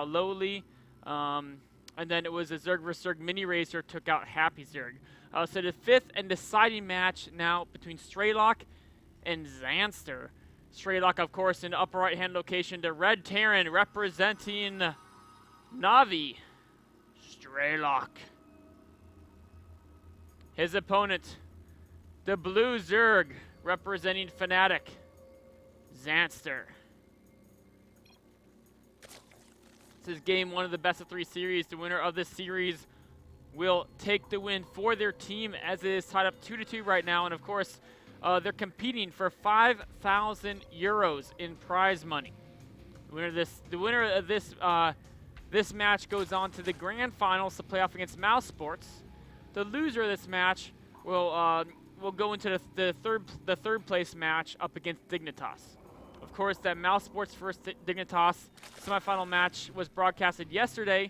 lowly. And then it was a Zerg vs. Zerg mini racer took out Happy Zerg. So the fifth and deciding match now between Strelok and Zanster. Strelok, of course, in the upper right-hand location. The Red Terran representing Navi. Strelok. His opponent, the Blue Zerg, representing Fnatic. Zanster. This is game one of the best of 3 series. The winner of this series will take the win for their team, as it is tied up 2-2 right now. And of course, they're competing for 5,000 euros in prize money. The winner of this match goes on to the grand finals to play off against Mouse Sports. The loser of this match will go into the third place match up against Dignitas. Of course, that Mouse Sports versus Dignitas semifinal match was broadcasted yesterday.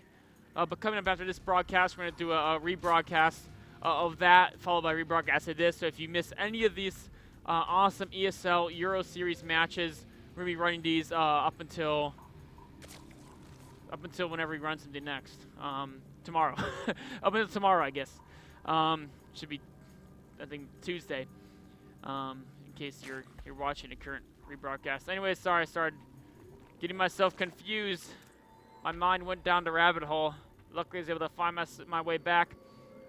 But coming up after this broadcast, we're going to do a rebroadcast of that, followed by a rebroadcast of this. So if you miss any of these awesome ESL Euro Series matches, we're going to be running these up until whenever we run something next. Tomorrow. Up until tomorrow, I guess. Should be, I think, Tuesday. In case you're watching the current rebroadcast. Anyway, sorry, I started getting myself confused. My mind went down the rabbit hole. Luckily, I was able to find my way back.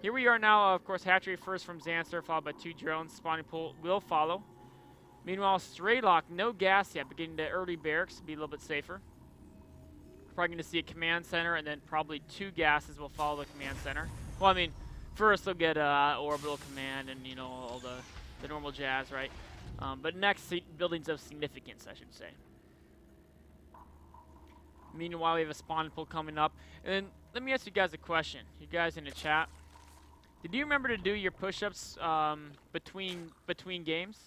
Here we are now, of course, hatchery first from Zanster, followed by 2 drones. Spawning pool will follow. Meanwhile, Strelok, no gas yet, but getting to early barracks to be a little bit safer. Probably going to see a command center, and then probably 2 gases will follow the command center. Well, I mean, first they'll get orbital command and, you know, all the normal jazz, right? But next, buildings of significance, I should say. Meanwhile, we have a spawn pool coming up. And then, let me ask you guys a question. You guys in the chat. Did you remember to do your push-ups between games?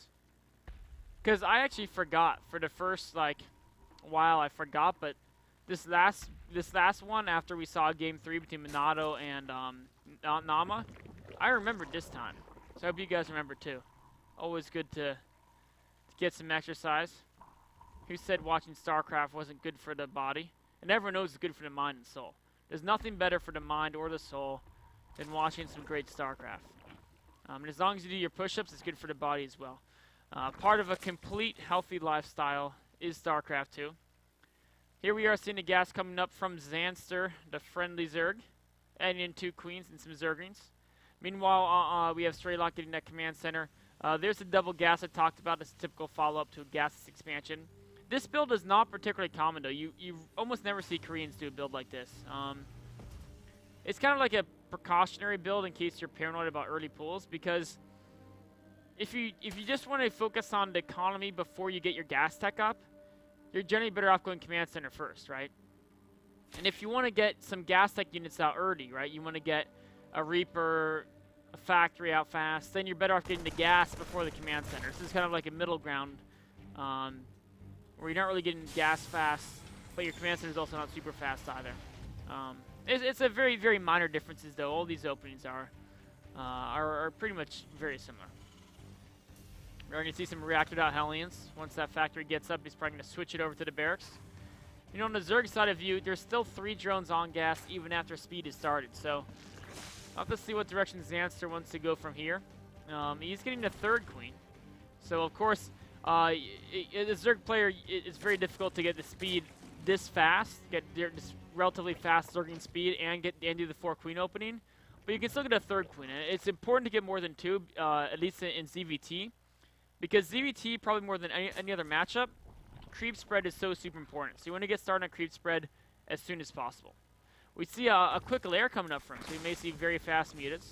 Because I actually forgot. For the first, while, I forgot. But this last one, after we saw Game 3 between Minato and Nama, I remembered this time. So I hope you guys remember too. Always good to get some exercise. Who said watching StarCraft wasn't good for the body? And everyone knows it's good for the mind and soul. There's nothing better for the mind or the soul than watching some great StarCraft. And as long as you do your push-ups, it's good for the body as well. Part of a complete healthy lifestyle is StarCraft 2. Here we are seeing the gas coming up from Zanster, the friendly Zerg, and in 2 queens and some Zerglings. Meanwhile, we have Strelok getting that command center. There's the double gas I talked about. It's a typical follow-up to a gasless expansion. This build is not particularly common, though. You almost never see Koreans do a build like this. It's kind of like a precautionary build in case you're paranoid about early pulls, because if you just want to focus on the economy before you get your gas tech up, you're generally better off going command center first, right? And if you want to get some gas tech units out early, right, you want to get a Reaper, a factory out fast, then you're better off getting the gas before the command center. This is kind of like a middle ground where you're not really getting gas fast, but your command center is also not super fast either. It's a very, very minor differences, though. All these openings are pretty much very similar. We're going to see some reacted out Hellions. Once that factory gets up, he's probably going to switch it over to the barracks. You know, on the Zerg side of view, there's still 3 drones on gas even after speed is started. So I'll have to see what direction Zanster wants to go from here. He's getting the 3rd queen. So, of course, as a Zerg player, it's very difficult to get the speed this fast, get this relatively fast Zerging speed, and do the 4 queen opening. But you can still get a 3rd queen. And it's important to get more than 2, at least in ZVT. Because ZVT, probably more than any other matchup, creep spread is so super important. So you want to get started on creep spread as soon as possible. We see a quick lair coming up from him, so you may see very fast mutas.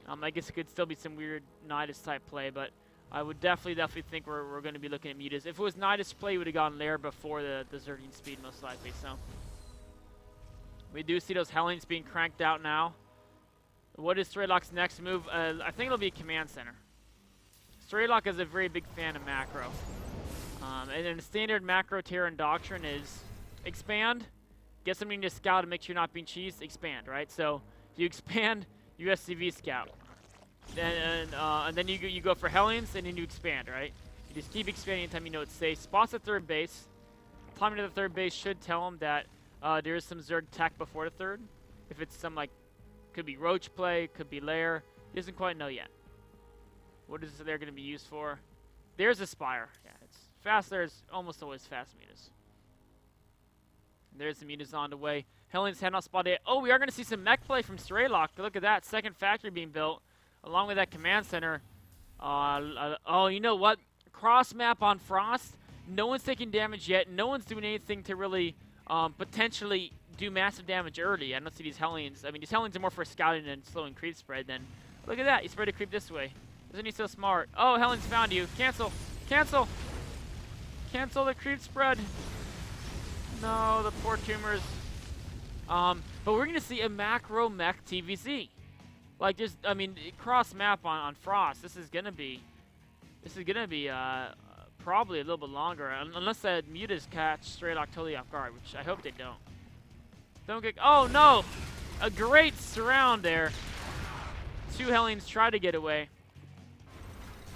I guess it could still be some weird Nidus type play, but I would definitely think we're going to be looking at mutas. If it was Nidus play, we would have gone lair before the Zerging speed, most likely. So we do see those Hellions being cranked out now. What is Strelok's next move? I think it'll be command center. Strelok is a very big fan of macro. And then the standard macro Terran doctrine is expand, get something to scout to make sure you're not being cheesed, expand, right? So you expand USCV scout. And then you go for Hellions, and then you expand, right? You just keep expanding until you know it's safe. Spots at 3rd base. Timing to the 3rd base should tell him that There is some Zerg tech before the third. If it's some, like, could be Roach play, could be Lair. He doesn't quite know yet. What is there going to be used for? There's a Spire. Yeah, it's fast. There's almost always fast mutas. There's the mutas on the way. Hellion's heading off spot A. Oh, we are going to see some mech play from Strelok. Look at that. Second factory being built, along with that command center. Oh, you know what? Cross map on Frost. No one's taking damage yet. No one's doing anything to really potentially do massive damage early. I don't see these Hellions. I mean, these Hellions are more for scouting and slowing creep spread than... Look at that. He spread a creep this way. Isn't he so smart? Oh, Hellions found you. Cancel. Cancel. Cancel the creep spread. No, the poor tumors. But we're going to see a macro mech TVZ. Like, just, I mean, cross map on Frost. This is going to be probably a little bit longer, unless the mutas catch Strelok totally off guard, which I hope they don't. Don't get, oh no! A great surround there. Two Hellions try to get away.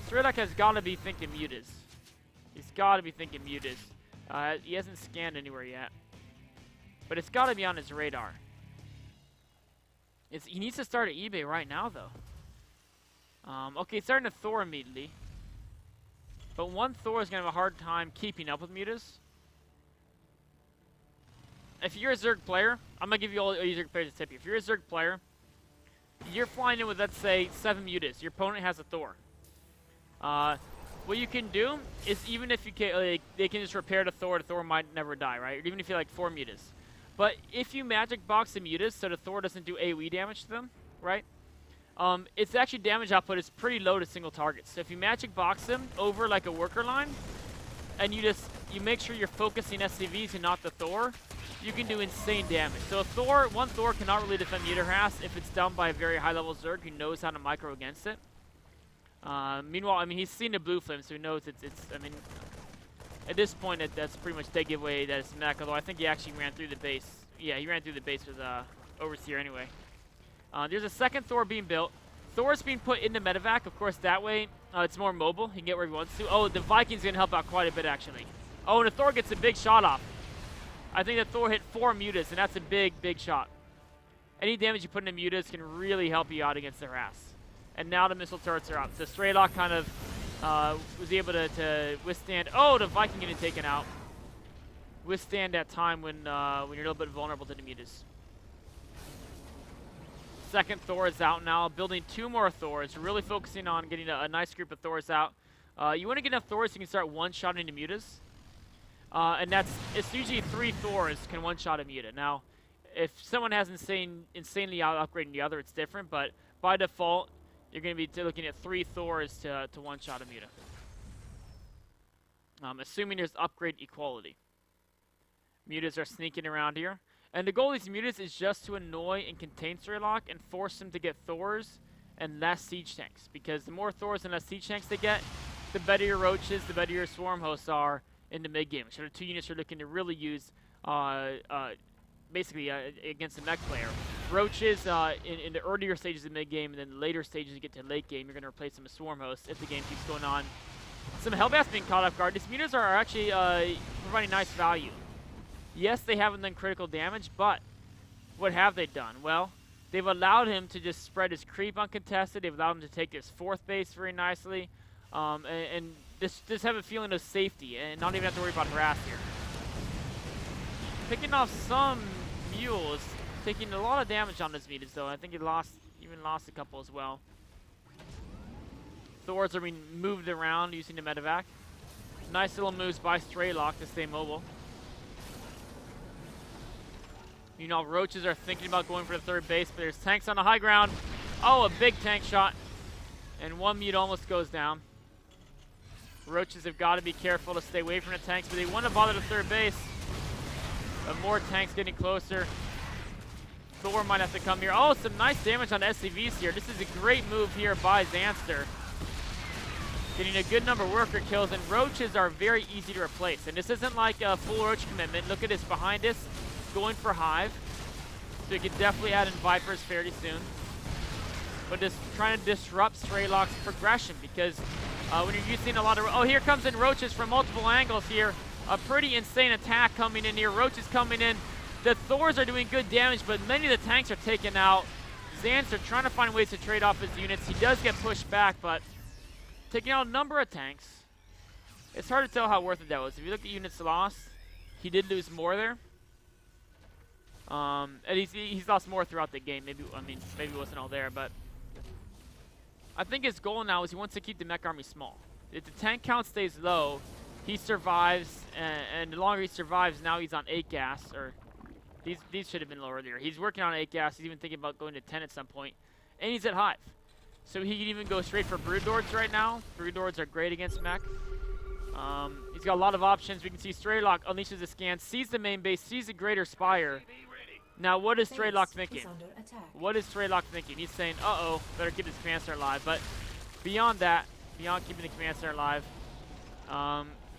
Strelok has got to be thinking mutas. He's got to be thinking mutas. He hasn't scanned anywhere yet. But it's got to be on his radar. He needs to start at eBay right now, though. Okay, he's starting to Thor immediately. But one Thor is going to have a hard time keeping up with mutas. If you're a Zerg player, I'm going to give you all you Zerg players a tip. If you're a Zerg player, you're flying in with, let's say, 7 mutas. Your opponent has a Thor. What you can do is, even if you can, they can just repair the Thor might never die, right? Or even if you like 4 mutas. But if you magic box the mutas so the Thor doesn't do AoE damage to them, right? Its actually damage output is pretty low to single targets. So if you magic box them over like a worker line, and you make sure you're focusing SCVs and not the Thor, you can do insane damage. So one Thor cannot really defend muta harass if it's done by a very high level Zerg who knows how to micro against it. Meanwhile, I mean, he's seen the blue flame, so he knows it's I mean, at this point, that's pretty much dead giveaway that it's mech, although I think he actually ran through the base. Yeah, he ran through the base with Overseer anyway. There's a second Thor being built. Thor's being put into medevac, of course, that way it's more mobile. He can get where he wants to. Oh, the Viking's going to help out quite a bit, actually. Oh, and the Thor gets a big shot off. I think the Thor hit 4 mutas, and that's a big, big shot. Any damage you put into mutas can really help you out against the harass. And now the missile turrets are up. So Strelok kind of was able to withstand. Oh, the Viking getting taken out. Withstand that time when you're a little bit vulnerable to the mutas. Second Thor is out now, building 2 more Thors, really focusing on getting a nice group of Thors out. You want to get enough Thors so you can start one-shotting the mutas. And it's usually 3 Thors can one-shot a muta. Now, if someone has insanely out-upgrading the other, it's different, but by default, you're going to be looking at 3 Thors to one-shot a muta. Assuming there's upgrade equality. Mutas are sneaking around here. And the goal of these mutas is just to annoy and contain Strelok and force them to get Thors and less siege tanks. Because the more Thors and less siege tanks they get, the better your Roaches, the better your Swarm hosts are in the mid-game. So the 2 units are looking to really use basically against a mech player. Roaches in the earlier stages of mid-game, and then the later stages you get to late game, you're going to replace them with Swarm hosts if the game keeps going on. Some Hellbats being caught off guard. These mutas are actually providing nice value. Yes, they haven't done critical damage, but what have they done? Well, they've allowed him to just spread his creep uncontested. They've allowed him to take his 4th base very nicely, and just have a feeling of safety and not even have to worry about harass here. Picking off some mules, taking a lot of damage on his mutas though. I think he even lost a couple as well. Thors are being moved around using the medevac. Nice little moves by Strelok to stay mobile. You know, Roaches are thinking about going for the 3rd base, but there's tanks on the high ground. Oh, a big tank shot. And 1 mute almost goes down. Roaches have got to be careful to stay away from the tanks, but they want to bother the 3rd base. But more tanks getting closer. Thor might have to come here. Oh, some nice damage on SCVs here. This is a great move here by Zanster. Getting a good number of worker kills, and Roaches are very easy to replace. And this isn't like a full Roach commitment. Look at this behind us. Going for Hive, so you can definitely add in Vipers fairly soon. But just trying to disrupt Strelok's progression, because when you're using a lot of... Oh, here comes in Roaches from multiple angles here. A pretty insane attack coming in here. Roaches coming in, The Thors are doing good damage, but many of the tanks are taken out. Zanster trying to find ways to trade off his units. He does get pushed back, but taking out a number of tanks. It's hard to tell how worth it that was. If you look at units lost, he did lose more there. And he's lost more throughout the game. Maybe it wasn't all there, but I think his goal now is he wants to keep the mech army small. If the tank count stays low, he survives, and the longer he survives, now he's on 8 gas, or these should have been low earlier. He's working on 8 gas. He's even thinking about going to 10 at some point, and he's at Hive. So he can even go straight for Broodlords right now. Broodlords are great against mech. He's got a lot of options. We can see Strelok unleashes the scan, sees the main base, sees the Greater Spire. Now, what is Strelok thinking? What is Strelok thinking? He's saying, uh-oh, better keep this command center alive. But beyond that, beyond keeping the command center alive,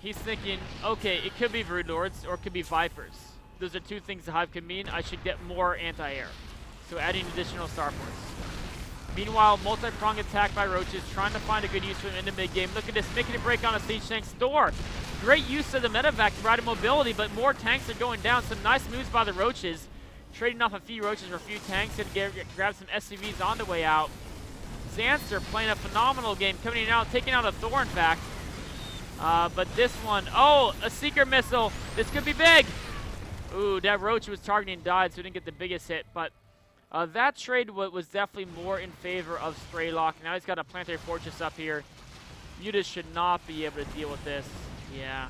he's thinking, okay, it could be Broodlords or it could be Vipers. Those are two things the Hive could mean. I should get more anti-air. So adding additional starports. Meanwhile, multi-pronged attack by Roaches, trying to find a good use for him in the mid-game. Look at this, making a break on a siege tank. Thor, great use of the medevac to provide mobility, but more tanks are going down. Some nice moves by the Roaches. Trading off a few Roaches for a few tanks and grab some SCVs on the way out. Zanster playing a phenomenal game, coming out, taking out a Thor, in fact. But this one, oh, a Seeker missile. This could be big. Ooh, that Roach was targeting and died, so he didn't get the biggest hit. But that trade was definitely more in favor of Strelok. Now he's got a planetary fortress up here. Mutas should not be able to deal with this. Yeah.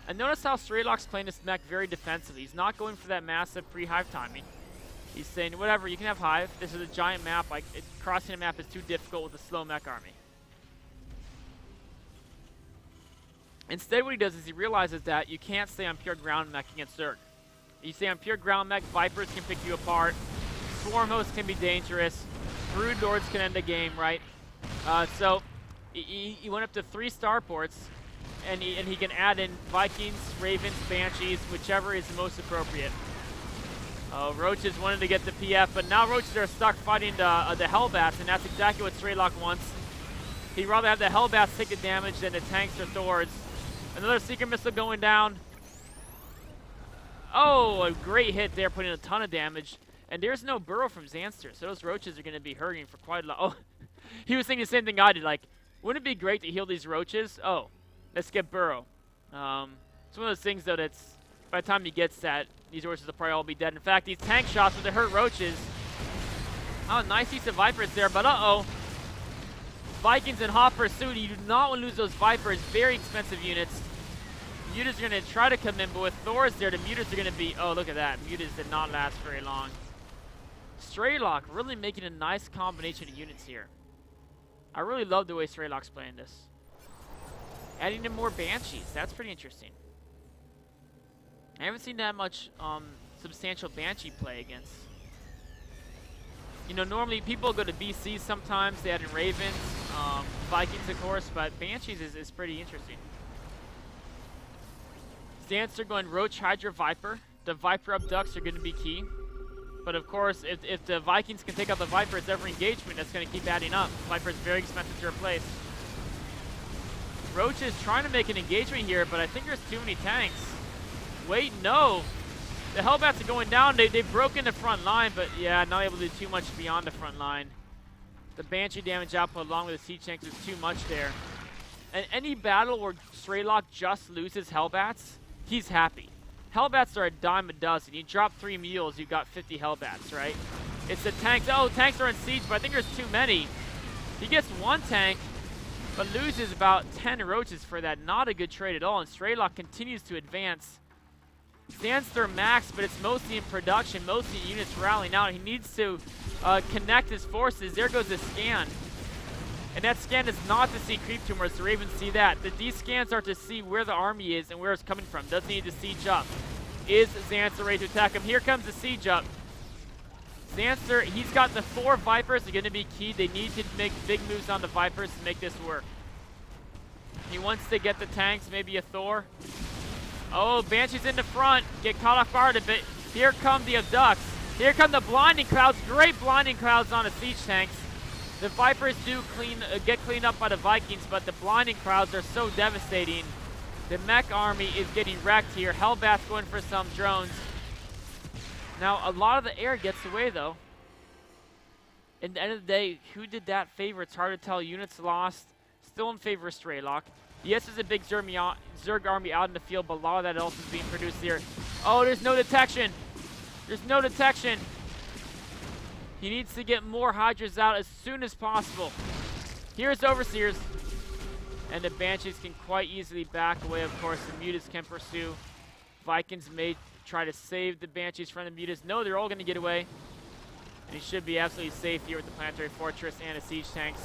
And notice how Strelok's playing this mech very defensively. He's not going for that massive pre-Hive timing. He's saying, whatever, you can have Hive. This is a giant map. Crossing a map is too difficult with a slow mech army. Instead, what he does is he realizes that you can't stay on pure ground mech against Zerg. You stay on pure ground mech, Vipers can pick you apart. Swarm hosts can be dangerous. Broodlords can end the game, right? So he went up to 3 starports, and he can add in Vikings, Ravens, Banshees, whichever is the most appropriate. Roaches wanted to get the PF, but now Roaches are stuck fighting the Hellbats, and that's exactly what Strelok wants. He'd rather have the Hellbats take the damage than the tanks or Thors. Another Seeker missile going down. Oh, a great hit there, putting a ton of damage. And there's no burrow from Zanster, so those Roaches are going to be hurting for quite a lot. Oh, he was thinking the same thing I did. Like, wouldn't it be great to heal these Roaches? Oh, let's get burrow. It's one of those things, though, that's by the time he gets that, these Roaches will probably all be dead. In fact, these tank shots with the hurt Roaches. Oh, nice use of Vipers there, but uh-oh. Vikings in hot pursuit. You do not want to lose those Vipers. Very expensive units. Mutas are going to try to come in, but with Thors there, the Mutas are going to be... Oh, look at that. Mutas did not last very long. Strelok really making a nice combination of units here. I really love the way Strelok's playing this. Adding in more Banshees. That's pretty interesting. I haven't seen that much substantial Banshee play against. You know, normally people go to BC sometimes. They add in Ravens, Vikings, of course, but Banshees is pretty interesting. Zanster going Roach, Hydra, Viper. The Viper abducts are going to be key. But of course, if the Vikings can take out the Vipers every engagement, that's going to keep adding up. Viper's very expensive to replace. Roach is trying to make an engagement here, but I think there's too many tanks. Wait, no. The Hellbats are going down. They've broken the front line, but yeah, not able to do too much beyond the front line. The Banshee damage output along with the siege tanks is too much there. And any battle where Strelok just loses Hellbats, he's happy. Hellbats are a dime a dozen. You drop 3 mules, you've got 50 Hellbats, right? It's the tanks. Oh, tanks are in siege, but I think there's too many. He gets 1 tank, but loses about 10 Roaches for that. Not a good trade at all, and Strelok continues to advance. Zanster max, but it's mostly in production, mostly units rallying out. He needs to connect his forces. There goes the scan. And that scan is not to see creep tumors, the Ravens see that. These scans are to see where the army is and where it's coming from. Doesn't need to siege up. Is Zanster ready to attack him? Here comes the siege up. Zanster, he's got the 4 Vipers. They're going to be key. They need to make big moves on the Vipers to make this work. He wants to get the tanks, maybe a Thor. Oh, Banshee's in the front. Get caught off guard a bit. Here come the abducts. Here come the blinding clouds. Great blinding clouds on the siege tanks. The Vipers do get cleaned up by the Vikings, but the blinding clouds are so devastating. The mech army is getting wrecked here. Hellbat's going for some drones. Now, a lot of the air gets away, though. At the end of the day, who did that favor? It's hard to tell. Units lost. Still in favor of Strelok. Yes, there's a big Zerg army out in the field, but a lot of that else is being produced here. Oh, there's no detection. There's no detection. He needs to get more Hydras out as soon as possible. Here's Overseers. And the Banshees can quite easily back away, of course. The Mutas can pursue. Vikings may try to save the Banshees from the Mutas. No, they're all going to get away. And he should be absolutely safe here with the Planetary Fortress and the Siege Tanks.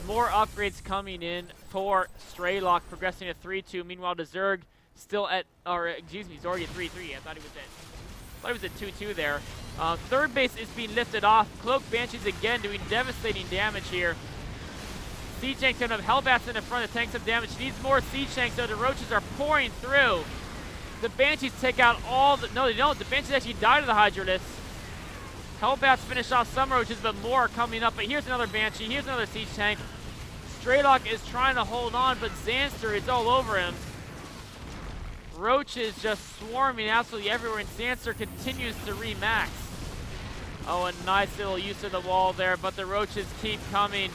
More upgrades coming in for Strelok, progressing to 3-2. Meanwhile, the Zerg still at, or excuse me, he's already at 3-3. I thought he was at 2-2 there. Third base is being lifted off. Cloak Banshees again doing devastating damage here. Siege tanks coming up. Hellbats in the front. The tanks have damage. Needs more siege tanks, so the roaches are pouring through. The Banshees take out all the... No, they don't. The Banshees actually die to the Hydralisk. Hellbats finish off some roaches, but more are coming up. But here's another Banshee. Here's another siege tank. Strelok is trying to hold on, but Zanster is all over him. Roaches just swarming absolutely everywhere, and Zanster continues to remax. Oh, a nice little use of the wall there, but the roaches keep coming.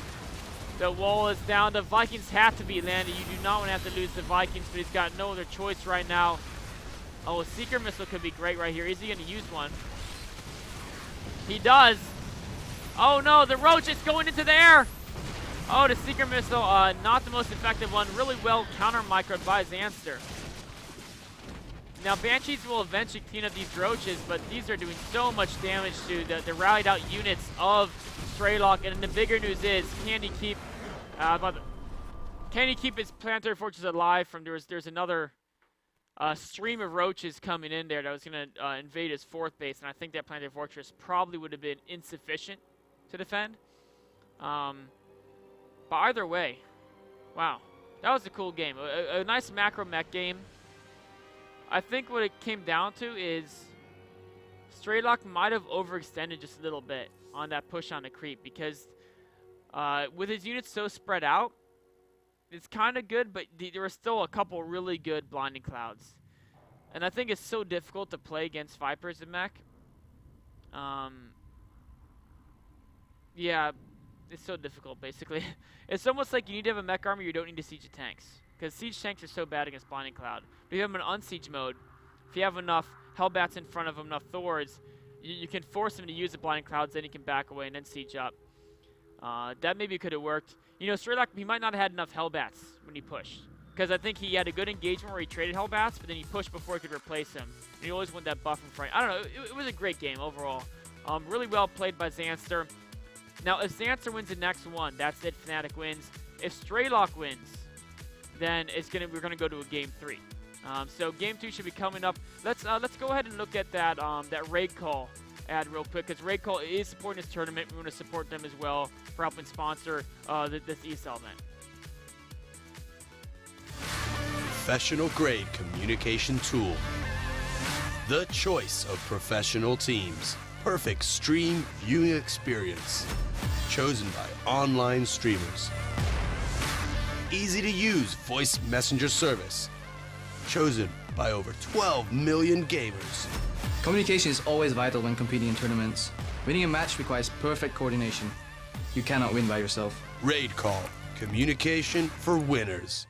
The wall is down. The Vikings have to be landed. You do not want to have to lose the Vikings, but he's got no other choice right now. Oh, a Seeker Missile could be great right here. Is he going to use one? He does. Oh, no. The Roach is going into the air. Oh, the Seeker Missile, not the most effective one. Really well counter-microed by Zanster. Now, Banshees will eventually clean up these Roaches, but these are doing so much damage to the rallied out units of Strelok. And the bigger news is, can he keep his Planetary Fortress alive from there's another stream of Roaches coming in there that was going to invade his fourth base, and I think that Planetary Fortress probably would have been insufficient to defend. But either way, wow, that was a cool game. A nice macro mech game. I think what it came down to is Strelok might have overextended just a little bit on that push on the creep, because with his units so spread out, it's kind of good, but there were still a couple really good Blinding Clouds. And I think it's so difficult to play against Vipers and mech. Yeah, it's so difficult, basically. It's almost like you need to have a mech army, you don't need to siege tanks. Because siege tanks are so bad against Blinding Cloud. But if you have them in unsiege mode, if you have enough Hellbats in front of them, enough Thors, you can force them to use the Blinding Clouds, then you can back away and then siege up. That maybe could have worked. You know, Strelok, he might not have had enough Hellbats when he pushed. Because I think he had a good engagement where he traded Hellbats, but then he pushed before he could replace him. And he always wanted that buff in front. I don't know, it was a great game overall. Really well played by Zanster. Now, if Zanster wins the next one, that's it, Fnatic wins. If Strelok wins, then we're gonna go to a game 3. So game 2 should be coming up. Let's go ahead and look at that raid call ad real quick, because raid call is supporting this tournament. We want to support them as well for helping sponsor this ESL event. Professional grade communication tool. The choice of professional teams. Perfect stream viewing experience. Chosen by online streamers. Easy to use voice messenger service. Chosen by over 12 million gamers. Communication is always vital when competing in tournaments. Winning a match requires perfect coordination. You cannot win by yourself. Raid call. Communication for winners.